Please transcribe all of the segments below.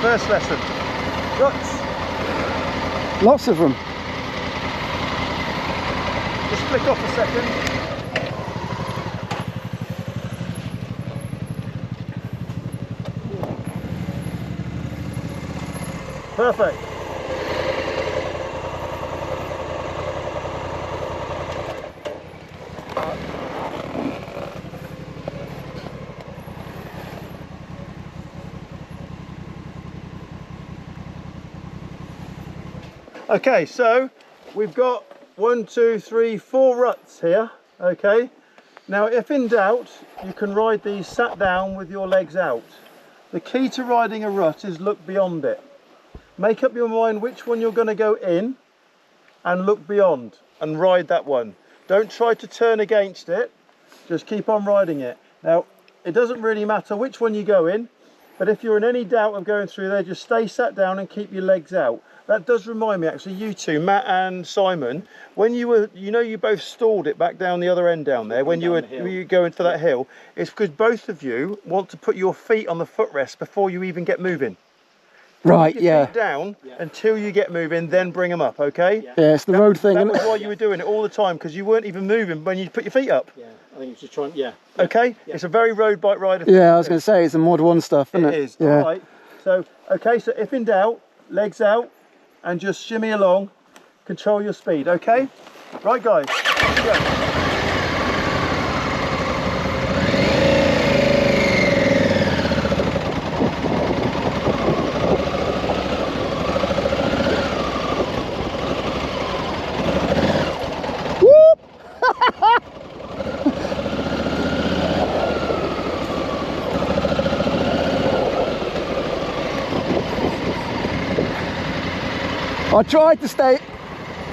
First lesson. Ruts. Lots of them. Just flick off a second. Perfect. Okay, so we've got 1, 2, 3, 4 ruts here. Okay, now if in doubt, you can ride these sat down with your legs out. The key to riding a rut is look beyond it. Make up your mind which one you're going to go in and look beyond and ride that one. Don't try to turn against it, just keep on riding it. Now, it doesn't really matter which one you go in, but if you're in any doubt of going through there, just stay sat down and keep your legs out. That does remind me, actually, you two, Matt and Simon, when you were, you know, you both stalled it back down the other end down there when you were going for that hill. It's because both of you want to put your feet on the footrest before you even get moving. Right, Keep your yeah. feet down until you get moving, then bring them up, okay? Yeah, it's the road thing. That was why you were doing it all the time, because you weren't even moving when you put your feet up. Yeah, I think it's just trying, yeah. Okay? Yeah. It's a very road bike rider thing. Yeah, I was going to say, it's the Mod 1 stuff, isn't it? It is, yeah. all right. So, okay, so if in doubt, legs out, and just shimmy along, control your speed, okay? Right guys, here we go.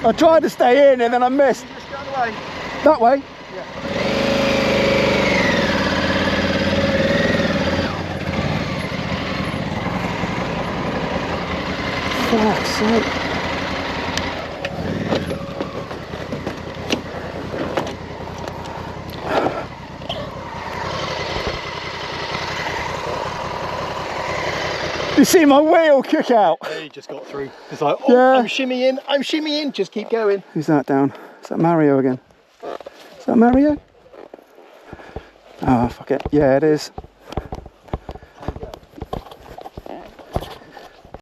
I tried to stay in and then I missed. Just go away. That way? Yeah. Fuck's sake. You see my wheel kick out? Yeah, he just got through. It's like, oh, yeah. I'm shimmying, just keep going. Who's that down? Is that Mario again? Is that Mario? Oh, fuck it. Yeah, it is.